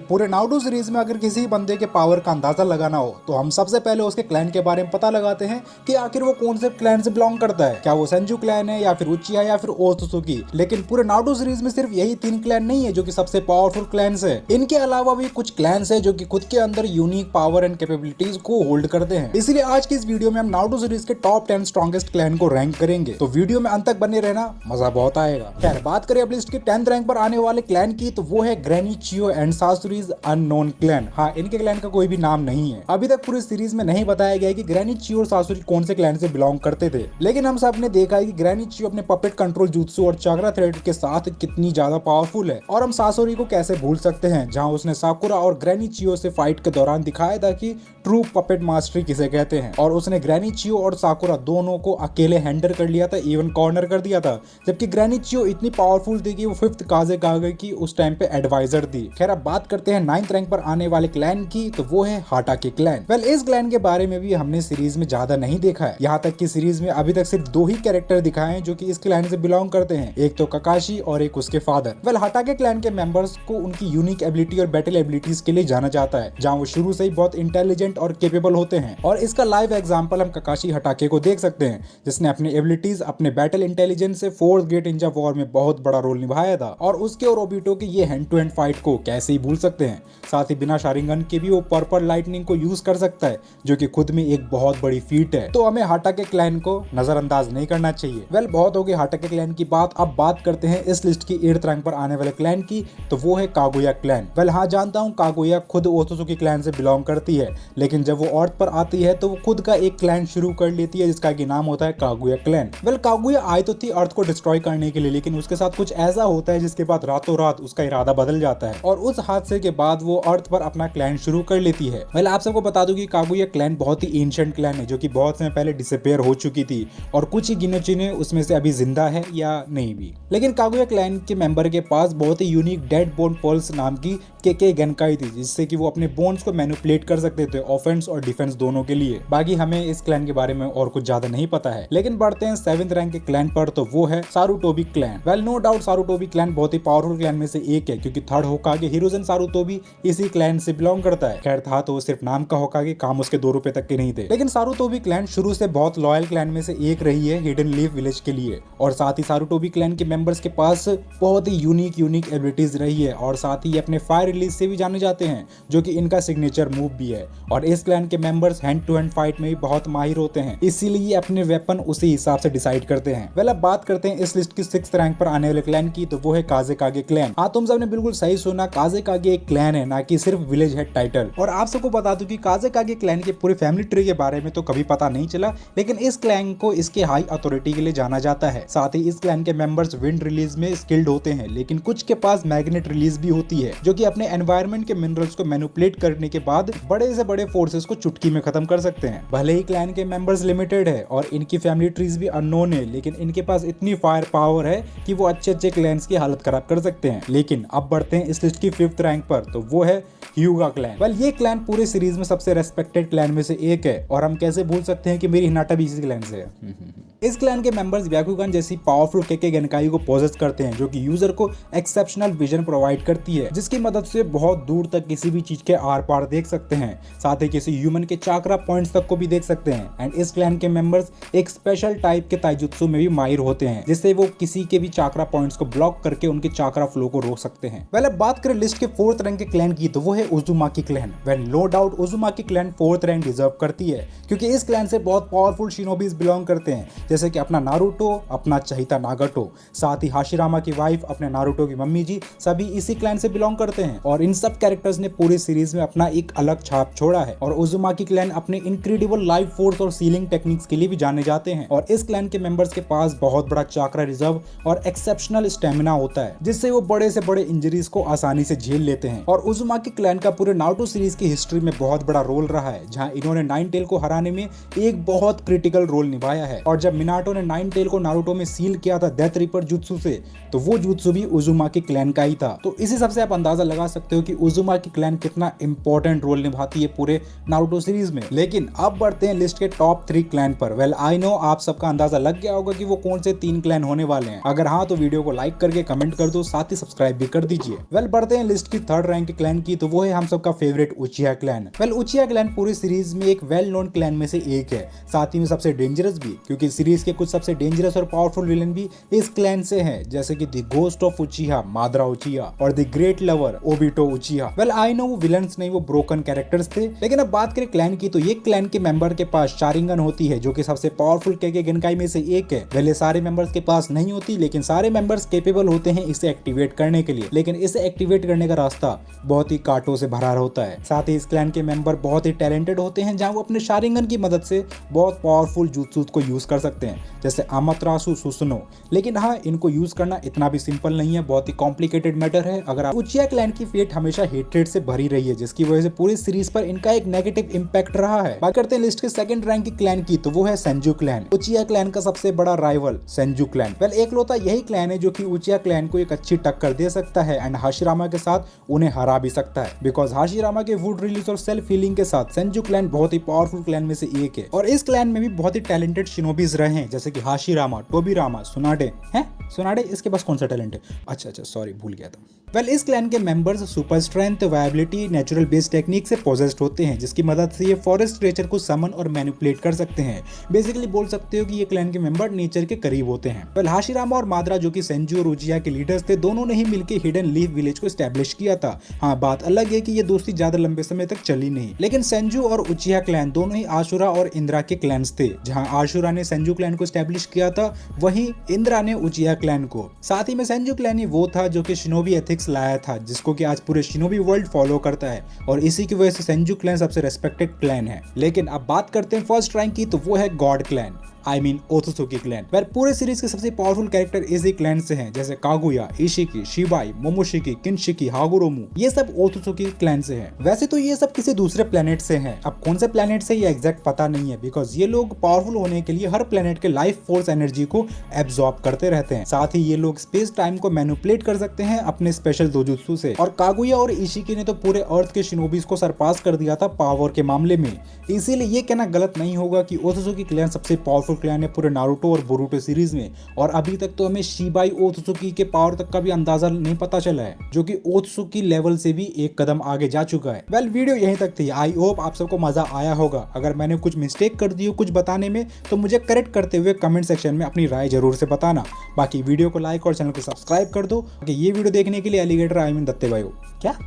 पूरे Naruto series में अगर किसी बंदे के पावर का अंदाजा लगाना हो तो हम सबसे पहले उसके क्लैन के बारे में पता लगाते हैं कि आखिर वो कौन से क्लैन से बिलोंग करता है। क्या वो सेंजू क्लैन है या फिर उचिहा या फिर ओत्सुकी। लेकिन पूरे नारुतो सीरीज में सिर्फ यही 3 क्लैन नहीं है जो कि सबसे पावरफुल क्लैन्स है। इनके अलावा भी कुछ क्लैन्स है जो कि खुद के अंदर यूनिक पावर एंड कैपेबिलिटीज को होल्ड करते हैं। इसलिए आज की इस वीडियो में हम नारुतो सीरीज के टॉप 10 स्ट्रॉन्गेस्ट क्लैन को रैंक करेंगे, तो वीडियो में अंत तक बने रहना, मजा बहुत आएगा। खैर बात करें अब लिस्ट के 10th रैंक पर आने वाले क्लैन की, तो वो है ग्रैनी चियो एंड सासुरीज अननोन क्लैन। हाँ, इनके क्लैन का कोई भी नाम नहीं है। अभी तक पूरी सीरीज में नहीं बताया गया है कि ग्रैनी चियो और सासुरी कौन से क्लैन से बिलोंग करते थे, लेकिन हम सब ने देखा है कि ग्रैनी चियो अपने पपेट कंट्रोल jutsu और चाक्रा थ्रेड के साथ कितनी ज्यादा पावरफुल है। और हम सासुरी को कैसे भूल सकते हैं, जहां उसने साकुरा और ग्रैनी चियो से फाइट के दौरान दिखाया था कि ट्रू पपेट मास्टरी किसे कहते हैं। और उसने ग्रैनी चियो और साकुरा दोनों को अकेले हैंडल कर लिया था, इवन कॉर्नर कर दिया था। जबकि ग्रैनी चियो इतनी पावरफुल थी कि वो 5th काज़ेकागे की उस टाइम पे एडवाइजर थी। खैर अब बात करते हैं 9th रैंक पर आने वाले क्लैन की, तो वो है हाटाके क्लैन। इस क्लैन के बारे में भी हमने सीरीज में ज्यादा नहीं देखा है। यहाँ तक कि सीरीज में अभी तक सिर्फ 2 ही कैरेक्टर दिखाए हैं जो कि इस क्लैन से बिलोंग करते हैं, एक तो ककाशी और एक उसके फादर। हाटाके क्लैन के मेंबर्स को उनकी यूनिक एबिलिटी और बैटल एबिलिटीज के लिए जाना जाता है, जहाँ वो शुरू से ही बहुत इंटेलिजेंट और केपेबल होते हैं। और इसका लाइव एग्जांपल हम ककाशी हाटाके को देख सकते हैं, जिसने अपनी एबिलिटीज अपने बैटल इंटेलिजेंस से 4th ग्रेट निंजा वॉर में बहुत बड़ा रोल निभाया था। और उसके और ओबिटो की ये हैंड टू हैंड फाइट को कैसे ही भूल सकते हैं। साथ ही बिना शारिंगन के भी वो पर्पल लाइटनिंग को यूज कर सकता है, जो कि खुद में एक बहुत बड़ी फीट है। तो हमें हाटाके क्लैन को नजरअंदाज नहीं करना चाहिए। बहुत हो गई हाटाके क्लैन की बात। अब बात करते हैं इस लिस्ट की 8th रैंक पर आने वाले क्लैन की, तो वो है कागुया क्लैन। हाँ जानता हूँ कागुया खुद ओत्सुकी क्लैन से बिलोंग करती है, लेकिन जब वो अर्थ पर आती है तो वो खुद का एक क्लैन शुरू कर लेती है जिसका की नाम होता है कागुया क्लैन। कागुया आई तो थी अर्थ को डिस्ट्रॉय करने के लिए, लेकिन उसके साथ कुछ ऐसा होता है जिसके बाद रातों रात उसका इरादा बदल जाता है और उस हादसे के बाद वो अर्थ पर अपना क्लैन शुरू कर लेती है। आप सबको बता दूं कि कागुया क्लैन बहुत ही एंशिएंट क्लैन है, जो कि बहुत समय पहले डिसअपीयर हो चुकी थी और कुछ ही गिने चुने उसमें से अभी जिंदा है या नहीं भी। लेकिन कागुया क्लैन के मेंबर के पास बहुत ही यूनिक डेड बोन पल्स नाम की केके गेनकाई थी, जिससे कि वो अपने बोन्स को मैनिपुलेट कर सकते थे ऑफेंस और डिफेंस दोनों के लिए। बाकी हमें इस क्लैन के बारे में और कुछ ज्यादा नहीं पता है। लेकिन बढ़ते हैं 7th रैंक के क्लैन पर, तो वो है सारुटोबी क्लैन। नो डाउट सारुटोबी क्लैन बहुत ही पावरफुल क्लैन में से एक है, क्योंकि 3rd होकागे हिरोजन सारुतोबी इसी क्लैन से बिलोंग करता है। खैर था तो सिर्फ नाम का होकागे, काम उसके 2 रुपए तक के नहीं थे। लेकिन सारुतोबी क्लैन शुरू से बहुत लॉयल क्लैन में से एक रही है हिडन लीफ विलेज के लिए। और साथ ही सारुटोबी क्लैन के मेंबर्स के पास बहुत ही यूनिक एबिलिटीज रही है, और साथ ही अपने फायर रिलीज से भी जाने जाते हैं, जो कि इनका सिग्नेचर मूव भी है। और इस क्लैन के members hand to hand fight में भी बहुत माहिर होते हैं, इसीलिए अपने वेपन उसी हिसाब से डिसाइड करते हैं। अब बात करते हैं इस लिस्ट की 6th रैंक पर आने वाले क्लैन की, तो वो है काज़ेकागे क्लैन। हाँ, तुम सबने बिल्कुल सही सुना, काज़ेकागे एक क्लैन है, ना कि सिर्फ विलेज हेड टाइटल। और आप सबको बता दूं कि काज़ेकागे क्लैन के पूरे फैमिली ट्री के बारे में तो कभी पता नहीं चला, लेकिन इस क्लैन को इसके हाई अथॉरिटी के लिए जाना जाता है। साथ ही इस क्लैन के मेंबर्स विंड रिलीज में स्किल्ड होते हैं, लेकिन कुछ के पास मैग्नेट रिलीज भी होती है, जो कि अपने एनवायरनमेंट के मिनरल्स को मैनिपुलेट करने के बाद बड़े से बड़े फोर्सेस को चुटकी में खत्म कर सकते हैं। भले ही क्लैन के मेंबर्स लिमिटेड है और इनकी फैमिली ट्रीज भी अननोन है, लेकिन इनके पास इतनी फायर पावर है कि वो अच्छे क्लैन्स की हालत खराब कर सकते हैं। लेकिन अब बढ़ते हैं इस लिस्ट की 5th रैंक पर, तो वो है ह्यूगा क्लैन। ये क्लैन पूरे सीरीज में सबसे रेस्पेक्टेड क्लैन में से एक है, और हम कैसे भूल सकते हैं कि मेरी हिनाटा भी इसी क्लैन से है। इस क्लैन के मेंबर्स ब्याकुगन जैसी पावरफुल केके गेनकाई को पोजेस करते हैं, जो कि यूजर को एक्सेप्शनल विजन प्रोवाइड करती है, जिसकी मदद से बहुत दूर तक किसी भी चीज के आर पार देख सकते हैं। साथ ही किसी ह्यूमन के चाक्रा पॉइंट्स तक को भी देख सकते हैं। एंड इस क्लैन के मेंबर्स एक स्पेशल टाइप के ताइजुत्सु में भी माहिर होते हैं, जिससे वो किसी के भी चाक्रा पॉइंट्स को ब्लॉक करके उनके चाक्रा फ्लो को रोक सकते हैं। अब बात करें लिस्ट के 4th रैंक के क्लैन की, तो वो है Uzumaki clan. No doubt Uzumaki clan 4th rank deserve करती है, क्योंकि इस क्लैन से बहुत पावरफुल शिनोबीज बिलोंग करते हैं, जैसे कि अपना नारुतो, अपना चहिता नागाटो, साथ ही हाशिरामा की वाइफ अपने नारुतो की मम्मी जी, सभी इसी क्लैन से बिलोंग करते हैं। और इन सब कैरेक्टर्स ने पूरी सीरीज में अपना एक अलग छाप छोड़ा है। और उजुमाकी क्लैन अपने इनक्रेडिबल लाइफ फोर्स और सीलिंग टेक्निक्स के लिए भी जाने जाते हैं। और इस क्लैन के मेंबर्स के पास बहुत बड़ा चाक्रा रिजर्व और एक्सेप्शनल स्टेमिना होता है, जिससे वो बड़े से बड़े इंजरीज को आसानी से झेल लेते हैं। और उजुमाकी क्लैन का पूरे नारुतो सीरीज की हिस्ट्री में बहुत बड़ा रोल रहा है, जहां इन्होंने नाइन टेल को हराने में एक बहुत क्रिटिकल रोल निभाया है। और जब मिनाटो ने नाइन टेल को नारुतो में सील किया था डेथ रिपर जुत्सु से, तो वो जुत्सु भी उजुमाकी क्लैन का ही था। तो इसी सबसे आप अंदाजा लगा सकते हो कि उजुमाकी क्लैन कितना इंपॉर्टेंट रोल निभाती है पूरे नारुतो सीरीज में। लेकिन अब बढ़ते हैं लिस्ट के टॉप 3 क्लैन पर। आई नो आप सबका अंदाजा लग गया होगा कि वो कौन से 3 क्लैन होने वाले हैं। अगर हाँ तो वीडियो को लाइक करके कमेंट कर दो, साथ ही सब्सक्राइब भी कर दीजिए। बढ़ते हैं लिस्ट की थर्ड रैंक के क्लैन की तो वो है हम सबका फेवरेट उचिहा क्लैन। वेल उचिहा क्लैन पूरी सीरीज में एक वेल नोन क्लैन में से एक है, साथ ही में सबसे डेंजरस भी, क्योंकि सीरीज के कुछ सबसे डेंजरस और पावरफुल विलन भी इस क्लैन से हैं, जैसे कि the ghost of Uchiha Madara Uchiha और the great lover Obito Uchiha. Well I know वो विलन्स नहीं, वो ब्रोकन कैरेक्टर्स थे। लेकिन अब बात करें क्लैन की तो ये क्लैन के मेंबर के पास शारिंगन होती है, जो कि सबसे पावरफुल के गेनकाई में से एक है। वेल सारे मेंबर्स के पास नहीं होती, लेकिन सारे मेंबर्स केपेबल होते हैं इसे एक्टिवेट करने के लिए। लेकिन इसे एक्टिवेट करने का रास्ता बहुत ही कांटों से भरा होता है। साथ ही इस क्लैन के मेंबर बहुत ही टैलेंटेड होते हैं, जहां वो अपने शारिंगन की मदद से बहुत पावरफुल jutsus को यूज कर सकते हैं, जैसे अमातरासु सुसुनो। लेकिन हाँ, इनको यूज करना इतना भी सिंपल नहीं है, बहुत ही कॉम्प्लिकेटेड मैटर है। अगर उचिहा क्लैन की फेट हमेशा हेट्रेड से भरी रही है, जिसकी वजह से पूरी सीरीज पर इनका एक नेगेटिव इंपैक्ट रहा है। बात करते हैं लिस्ट के सेकंड रैंक की क्लैन की तो वो है सेंजू क्लैन, उचिहा क्लैन का सबसे बड़ा राइवल सेंजू क्लैन। वेल एकलौता यही क्लैन है जो कि उचिहा क्लैन को एक अच्छी टक्कर दे सकता है एंड हाशिरामा के साथ उन्हें हरा भी सकता है, बिकॉज हाशिरामा के वुड रिलीज और सेल्फ हीलिंग के साथ सेंजू क्लैन बहुत ही पावरफुल क्लैन में से एक है। और इस क्लैन में भी बहुत ही टैलेंटेड शिनोबीज रहे हैं, जैसे कि हाशिरामा, टोबिरामा, सुनाडे हैं। सुनाडे इसके पास कौन सा टैलेंट है? अच्छा सॉरी भूल गया था। वेल इस क्लैन के members super strength, viability, natural based technique से पोजेस्ड होते हैं, जिसकी मदद से ये फॉरेस्ट क्रिएचर को समन और मैनिपुलेट कर सकते हैं। बेसिकली बोल सकते हो कि ये क्लैन के मेंबर नेचर के करीब होते हैं। वेल हाशिरामा और माद्रा जो कि सेंजू और उचिहा के लीडर्स थे, दोनों ने ही मिलकर हिडन लीफ विलेज को एस्टैब्लिश किया था। हाँ, बात अलग है कि ये दोस्ती ज्यादा लंबे समय तक चली नहीं, लेकिन सेंजू और उचिहा क्लैन दोनों ही आशुरा और इंद्रा के क्लैन्स थे। जहां आशुरा ने सेंजू क्लैन को एस्टैब्लिश किया था, वहीं इंद्रा ने उचिहा क्लैन को। साथ ही में सेंजू क्लैन ही वो था जो कि शिनोबी एथिक्स लाया था, जिसको कि आज पूरे शिनोबी वर्ल्ड फॉलो करता है, और इसी की वजह से सेंजू क्लैन सबसे रेस्पेक्टेड क्लैन है। लेकिन अब बात करते हैं फर्स्ट रैंक की तो वो है god clan, I mean Otsuki clan. Well पूरे सीरीज के सबसे पावरफुल कैरेक्टर इसी क्लैन से हैं, जैसे कागुया, इशिकी, शिबाई, मोमोशिकी, किनशिकी, हागुरोमू, ये सब ओत्सुकी क्लैन से हैं। वैसे तो ये सब किसी दूसरे प्लेनेट से हैं, अब कौन से प्लेनेट से ये एग्जैक्ट पता नहीं है, बिकॉज ये लोग पावरफुल होने के लिए हर प्लेनेट के लाइफ फोर्स एनर्जी को एब्जॉर्ब करते रहते हैं। साथ ही ये लोग स्पेस टाइम को मैनिपुलेट कर सकते हैं अपने स्पेशल दोजुत्सु से। और कागुया और इशिकी ने तो पूरे अर्थ के शिनोबीज को सरपास कर दिया था पावर के मामले में। इसीलिए ये कहना गलत नहीं होगा कि ओत्सुकी क्लैन सबसे पावरफुल क्लैन है पूरे नारुतो और बोरुटो सीरीज में। और अभी तक तो हमें शिबाई ओत्सुकी के पावर तक का भी अंदाजा नहीं पता चला है, जो कि ओत्सुकी लेवल से भी एक कदम आगे जा चुका है। वेल वीडियो यहीं तक थी। आई होप आप सबको मजा आया होगा। अगर मैंने कुछ मिस्टेक कर दी हो कुछ बताने में तो मुझे करेक्ट करते हुए कमेंट सेक्शन में अपनी राय जरूर से बताना। बाकी वीडियो को लाइक और चैनल को सब्सक्राइब कर दो। ये वीडियो देखने के लिए एलिगेटर आई मीन दत्ते भाई हो क्या।